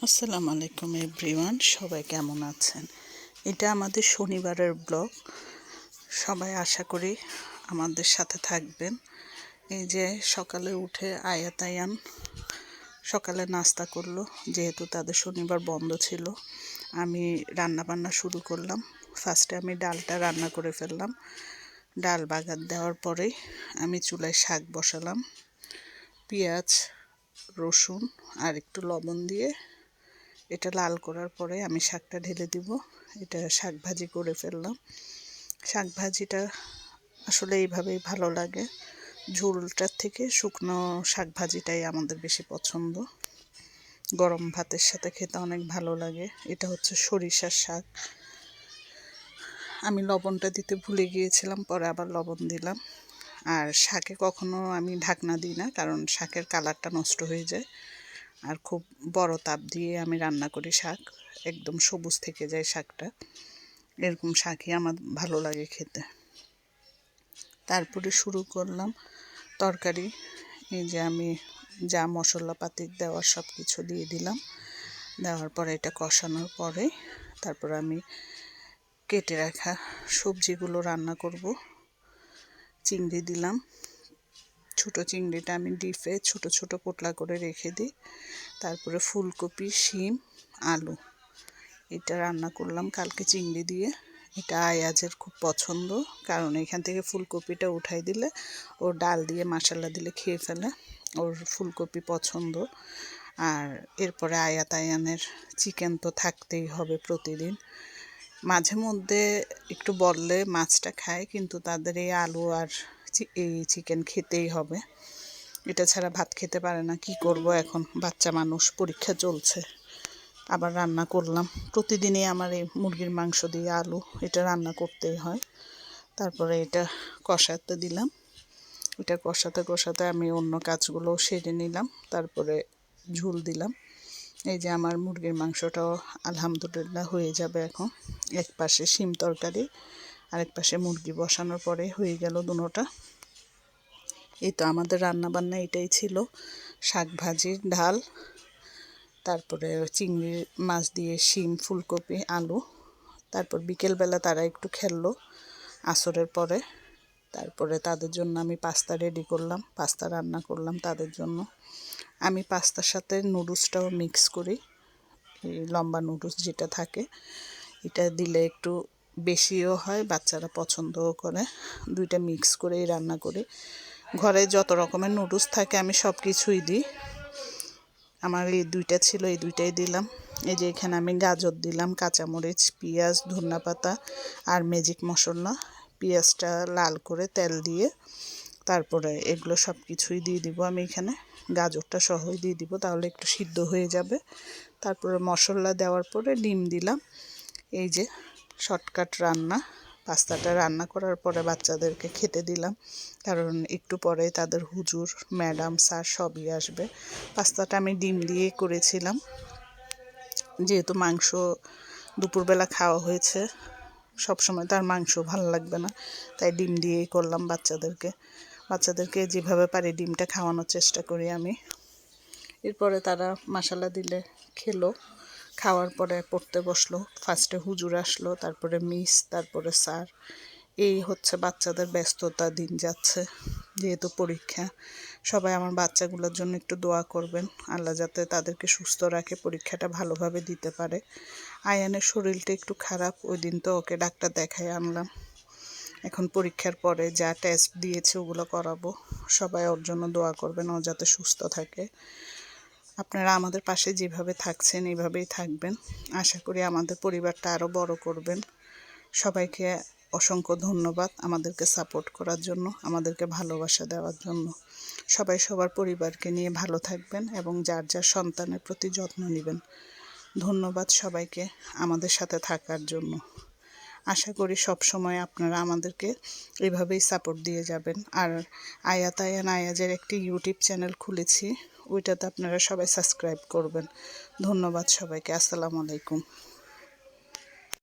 আসসালামু আলাইকুম এভরিওয়ান, সবাই কেমন আছেন? এটা আমাদের শনিবারের ব্লগ। সবাই আশা করি আমাদের সাথে থাকবেন। এই যে সকালে উঠে আয়ান সকালে নাস্তা করলো, যেহেতু তাদের শনিবার বন্ধ ছিল। আমি রান্না বান্না শুরু করলাম। ফার্স্টে আমি ডালটা রান্না করে ফেললাম। ডাল বাগার দেওয়ার পরেই আমি চুলায় শাক বসালাম। পেঁয়াজ, রসুন আর একটু লবণ দিয়ে এটা লাল করার পরে আমি শাকটা ঢেলে দিব। এটা শাক ভাজি করে ফেললাম। শাক ভাজিটা আসলে এইভাবেই ভালো লাগে, ঝোলটার থেকে শুকনো শাক ভাজিটাই আমাদের বেশি পছন্দ। গরম ভাতের সাথে খেতে অনেক ভালো লাগে। এটা হচ্ছে সরিষার শাক। আমি লবণটা দিতে ভুলে গিয়েছিলাম, পরে আবার লবণ দিলাম। আর শাকে কখনো আমি ঢাকনা দিই না, কারণ শাকের কালারটা নষ্ট হয়ে যায়। আর খুব বড় তাপ দিয়ে আমি রান্না করি শাক, একদম সবুজ থেকে যায় শাকটা। এরকম শাকই আমার ভালো লাগে খেতে। তারপরে শুরু করলাম তরকারি। এই যে আমি যা মশলাপাতি দেওয়ার সব কিছু দিয়ে দিলাম। দেওয়ার পরে এটা কষানোর পরে তারপর আমি কেটে রাখা সবজিগুলো রান্না করব। চিংড়ি দিলাম। ছোটো চিংড়িটা আমি ডিপে ছোট ছোট পোটলা করে রেখে দিই। তারপরে ফুলকপি, শিম, আলু এটা রান্না করলাম কালকে চিংড়ি দিয়ে। এটা আয়াজের খুব পছন্দ, কারণ এখান থেকে ফুলকপিটা উঠাই দিলে ও ডাল দিয়ে মশলা দিলে খেয়ে ফেলে। ওর ফুলকপি পছন্দ। আর এরপরে আয়ানের চিকেন তো থাকতেই হবে প্রতিদিন। মাঝে মধ্যে একটু বললে মাছটা খায়, কিন্তু তাদের এই আলু আর এই চিকেন খেতেই হবে। এটা ছাড়া ভাত খেতে পারে না। কি করব এখন, বাচ্চা মানুষ, পরীক্ষা চলছে। আবার রান্না করলাম। প্রতিদিনই আমার এই মুরগির মাংস দিয়ে আলু এটা রান্না করতেই হয়। তারপরে এটা কষাতে দিলাম। এটা কষাতে কষাতে আমি অন্য কাজগুলো সেরে নিলাম। তারপরে ঝোল দিলাম। এই যে আমার মুরগির মাংসটাও আলহামদুলিল্লাহ হয়ে যাবে এখন। এক পাশে শিম তরকারি, আরেক পাশে মুরগি বসানোর পরে হয়ে গেল দুটোটা। এই তো আমাদের রান্নাবান্না এটাই ছিল। শাক ভাজি, ডাল, তারপরে চিংড়ি মাছ দিয়ে শিম, ফুলকপি, আলু। তারপর বিকেলবেলা তারা একটু খেললো আসরের পরে। তারপরে তাদের জন্য আমি পাস্তা রেডি করলাম, পাস্তা রান্না করলাম তাদের জন্য। আমি পাস্তার সাথে নুডলসটাও মিক্স করি, এই লম্বা নুডলস যেটা থাকে, এটা দিলে একটু বেশিও হয়, বাচ্চারা পছন্দও করে। দুইটা মিক্স করেই রান্না করি। ঘরে যত রকমের নুডলস থাকে আমি সব কিছুই দিই। আমার এই দুইটা ছিল, এই দুইটাই দিলাম। এই যে এখানে আমি গাজর দিলাম, কাঁচামরিচ, পেঁয়াজ, ধনেপাতা আর ম্যাজিক মশলা। পেঁয়াজটা লাল করে তেল দিয়ে তারপরে এগুলো সব কিছুই দিয়ে দিব আমি এখানে। গাজরটা সহই দিয়ে দিব, তাহলে একটু সিদ্ধ হয়ে যাবে। তারপরে মশলা দেওয়ার পরে ডিম দিলাম। এই যে শর্টকাট রান্না। পাস্তাটা রান্না করার পরে বাচ্চাদেরকে খেতে দিলাম, কারণ একটু পরে তাদের হুজুর, ম্যাডাম, স্যার সবই আসবে। পাস্তাটা আমি ডিম দিয়ে করেছিলাম, যেহেতু মাংস দুপুরবেলা খাওয়া হয়েছে, সবসময় তার মাংস ভালো লাগবে না, তাই ডিম দিয়েই করলাম। বাচ্চাদেরকে যেভাবে পারি ডিমটা খাওয়ানোর চেষ্টা করি আমি। এরপরে তারা মশলা দিলে খেলো। খাওয়ার পরে পড়তে বসলো। ফার্স্টে হুজুর আসলো, তারপরে মিস, তারপরে স্যার। এই হচ্ছে বাচ্চাদের ব্যস্ততা, দিন যাচ্ছে যেহেতু পরীক্ষা। সবাই আমার বাচ্চাগুলোর জন্য একটু দোয়া করবেন, আল্লাহ যাতে তাদেরকে সুস্থ রাখে, পরীক্ষাটা ভালোভাবে দিতে পারে। আয়ানের শরীরটা একটু খারাপ, ওই দিন তো ওকে ডাক্তার দেখাই আনলাম। এখন পরীক্ষার পরে যা টেস্ট দিয়েছে ওগুলো করাবো। সবাই ওর জন্য দোয়া করবেন, ও যাতে সুস্থ থাকে। আপনারা আমাদের পাশে যেভাবে থাকছেন এইভাবেই থাকবেন। আশা করি আমাদের পরিবারটা আরও বড় করবেন। সবাইকে অসংখ্য ধন্যবাদ আমাদেরকে সাপোর্ট করার জন্য, আমাদেরকে ভালোবাসা দেওয়ার জন্য। সবাই সবার পরিবারকে নিয়ে ভালো থাকবেন এবং যার যার সন্তানের প্রতি যত্ন নেবেন। ধন্যবাদ সবাইকে আমাদের সাথে থাকার জন্য। আশা করি সব সময় আপনারা আমাদেরকে এভাবেই সাপোর্ট দিয়ে যাবেন। আর আয়াজের একটি ইউটিউব চ্যানেল খুলেছি, ওইটাতে আপনারা সবাই সাবস্ক্রাইব করবেন। ধন্যবাদ সবাইকে। আসসালামু আলাইকুম।